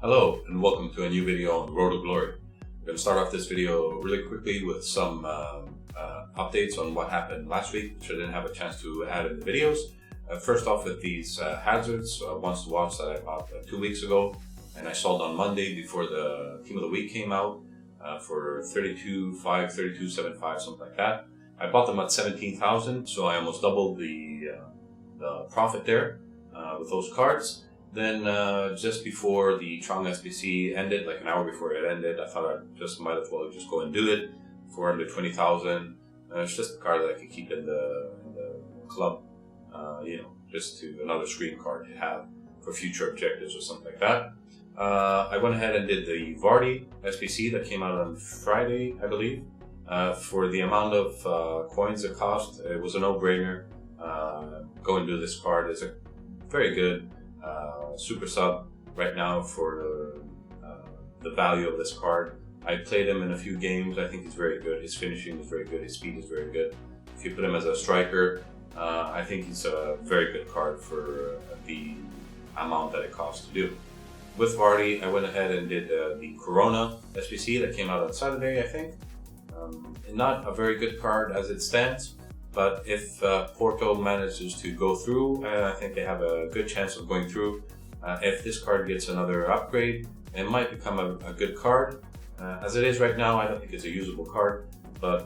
Hello and welcome to a new video on Road to Glory. We're going to start off this video really quickly with some updates on what happened last week, which I didn't have a chance to add in the videos. First off with these hazards, Once to Watch that I bought 2 weeks ago and I sold on Monday before the Team of the Week came out for 32.5, 32.75, something like that. I bought them at 17,000, so I almost doubled the profit there with those cards. Then just before the Trong SBC ended, like an hour before it ended, I thought I just might as well just go and do it for under 20,000. It's just a card that I could keep in the club, just to another screen card to have for future objectives or something like that. I went ahead and did the Vardy SBC that came out on Friday, I believe. For the amount of coins it cost, it was a no-brainer. Go and do this card. It's a very good super sub right now for the value of this card. I played him in a few games. I think he's very good. His finishing is very good. His speed is very good. If you put him as a striker, I think he's a very good card for the amount that it costs to do. With Vardy, I went ahead and did the Corona SBC that came out on Saturday, I think. Not a very good card as it stands, but if Porto manages to go through, I think they have a good chance of going through. If this card gets another upgrade, it might become a good card. As it is right now, I don't think it's a usable card, but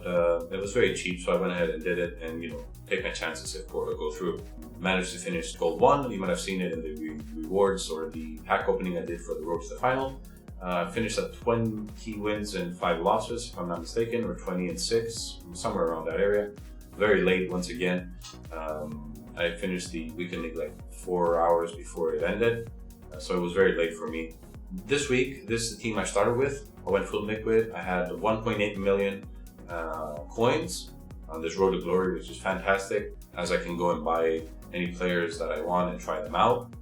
it was very cheap, so I went ahead and did it and, take my chances if Porto go through. Managed to finish Gold 1. You might have seen it in the rewards or the pack opening I did for the Road to the Final. Finished at 20 wins and 5 losses, if I'm not mistaken, or 20 and 6, somewhere around that area. Very late once again. I finished the weekend league like 4 hours before it ended, so it was very late for me. This week, this is the team I started with. I went full liquid. I had 1.8 million coins on this Road to Glory, which is fantastic, as I can go and buy any players that I want and try them out.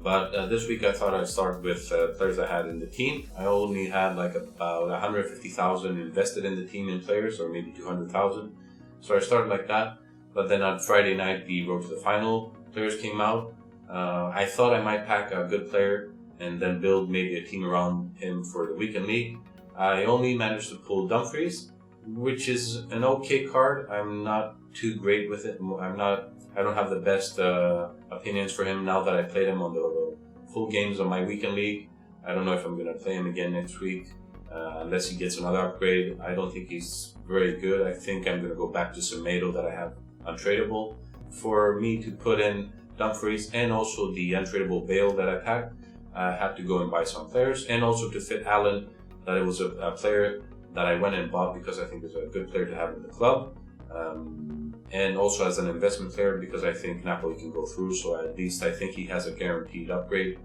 But this week I thought I'd start with players I had in the team. I only had like about 150,000 invested in the team in players, or maybe 200,000. So I started like that. But then on Friday night, the Road to the Final players came out. I thought I might pack a good player and then build maybe a team around him for the weekend league. I only managed to pull Dumfries, which is an okay card. I'm not too great with it. I don't have the best opinions for him now that I played him on the full games of my weekend league. I don't know if I'm going to play him again next week, unless he gets another upgrade. I don't think he's very good. I think I'm going to go back to Semedo that I have untradeable. For me to put in Dumfries and also the untradeable Bale that I packed, I had to go and buy some players, and also to fit Allen, that it was a player that I went and bought because I think it's a good player to have in the club. And also as an investment player because I think Napoli can go through, so at least I think he has a guaranteed upgrade.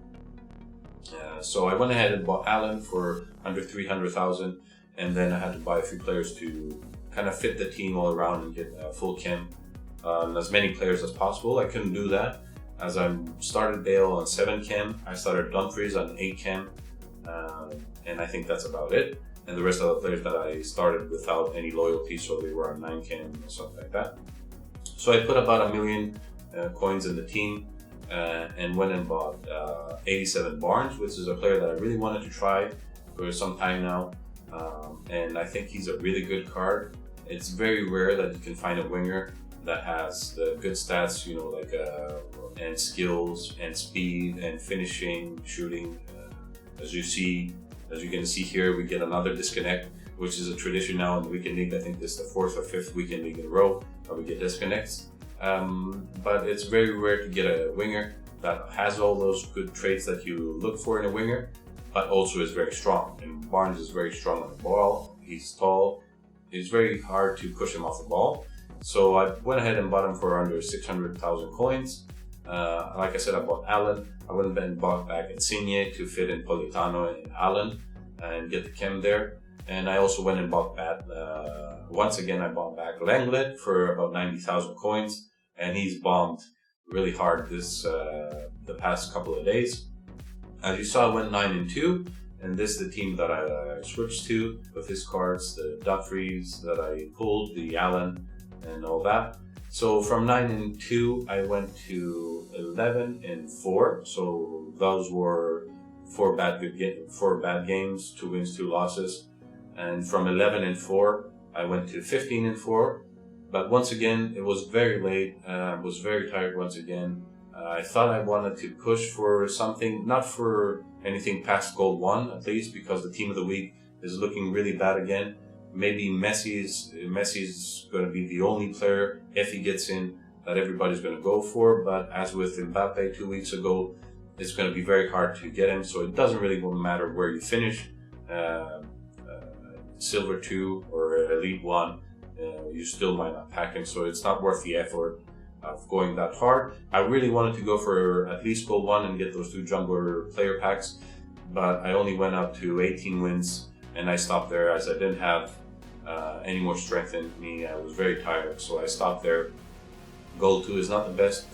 So I went ahead and bought Allen for under 300,000, and then I had to buy a few players to kind of fit the team all around and get full chem, as many players as possible. I couldn't do that as I started Bale on 7 chem, I started Dumfries on 8 chem, and I think that's about it. And the rest of the players that I started without any loyalty, so they were on 9 chem or something like that. So I put about 1 million coins in the team and went and bought 87 Barnes, which is a player that I really wanted to try for some time now. And I think he's a really good card. It's very rare that you can find a winger that has the good stats, and skills and speed and finishing, shooting. As you can see here, we get another disconnect, which is a tradition now in the weekend league. I think this is the 4th or 5th weekend league in a row that we get disconnects. But it's very rare to get a winger that has all those good traits that you look for in a winger, but also is very strong. And Barnes is very strong on the ball. He's tall. It's very hard to push him off the ball. So I went ahead and bought him for under 600,000 coins. Like I said, I bought Allen. I went and bought back Insigne to fit in Politano and Allen and get the chem there. And I also went and bought back, once again, I bought back Lenglet for about 90,000 coins. And he's bombed really hard the past couple of days. As you saw, I went 9-2. And this is the team that I switched to with his cards, the Dumfries that I pulled, the Allen, and all that. So from 9-2, I went to 11-4. So those were 4 bad games, 2 wins, 2 losses. And from 11-4, I went to 15-4. But once again, it was very late. I was very tired once again. I thought I wanted to push for something, not for anything past gold 1 at least, because the team of the week is looking really bad again. Maybe Messi's going to be the only player, if he gets in, that everybody's going to go for. But as with Mbappe 2 weeks ago, it's going to be very hard to get him. So it doesn't really matter where you finish, Silver 2 or Elite 1, you still might not pack him. So it's not worth the effort of going that hard. I really wanted to go for at least gold 1 and get those 2 jungler player packs, but I only went up to 18 wins and I stopped there as I didn't have any more strength in me. I was very tired, so I stopped there. Gold 2 is not the best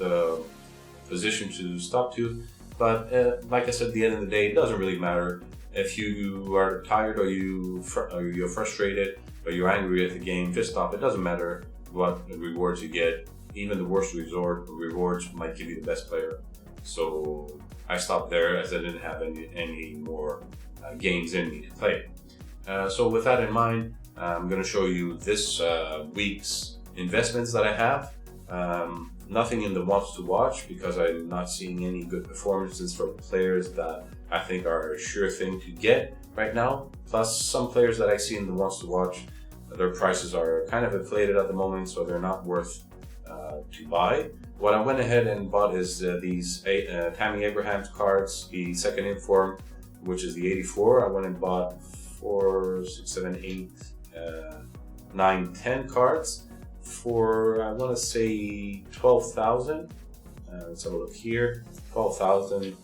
position to stop to, but like I said, at the end of the day, it doesn't really matter. If you are tired or you're frustrated or you're angry at the game, just stop. It doesn't matter what rewards you get. Even the worst rewards might give you the best player. So I stopped there as I didn't have any more games in me to play. So with that in mind, I'm going to show you this week's investments that I have. Nothing in the wants to watch because I'm not seeing any good performances from players that I think are a sure thing to get right now. Plus some players that I see in the wants to watch, their prices are kind of inflated at the moment, so they're not worth to buy. What I went ahead and bought is these Tammy Abraham's cards, the second inform, which is the 84. I went and bought 4, 6, 7, 8, 9, 10 cards for, I want to say 12,000. Let's have a look here. 12,000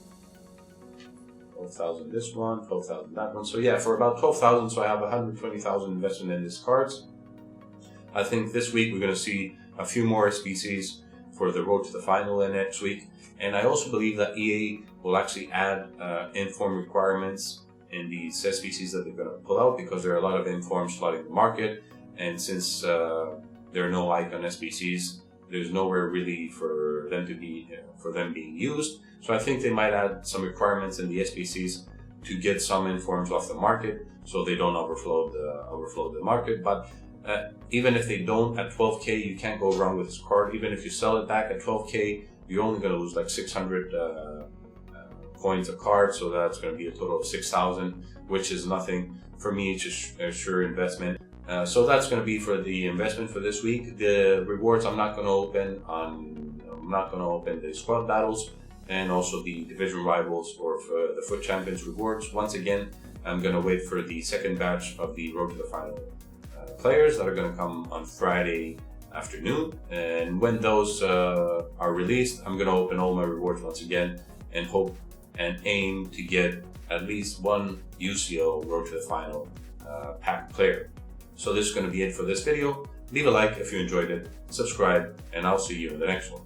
this one, 12,000 that one. So yeah, for about 12,000, so I have 120,000 invested in these cards. I think this week we're going to see a few more SBCs for the road to the final next week. And I also believe that EA will actually add inform requirements in these SBCs that they're going to pull out, because there are a lot of informs flooding the market. And since there are no icon SBCs, there's nowhere really for them to be being used. So I think they might add some requirements in the SBCs to get some informs off the market, so they don't overflow the market. But even if they don't, at 12K, you can't go wrong with this card. Even if you sell it back at 12K, you're only going to lose like 600 coins a card, so that's going to be a total of 6,000, which is nothing. For me, it's just a sure investment. So that's going to be for the investment for this week. The rewards I'm not going to open the squad battles and also the division rivals or for the FUT Champions rewards. Once again, I'm going to wait for the second batch of the road to the final players that are going to come on Friday afternoon. And when those are released, I'm going to open all my rewards once again and hope and aim to get at least one UCL road to the final pack player. So this is going to be it for this video. Leave a like if you enjoyed it, subscribe, and I'll see you in the next one.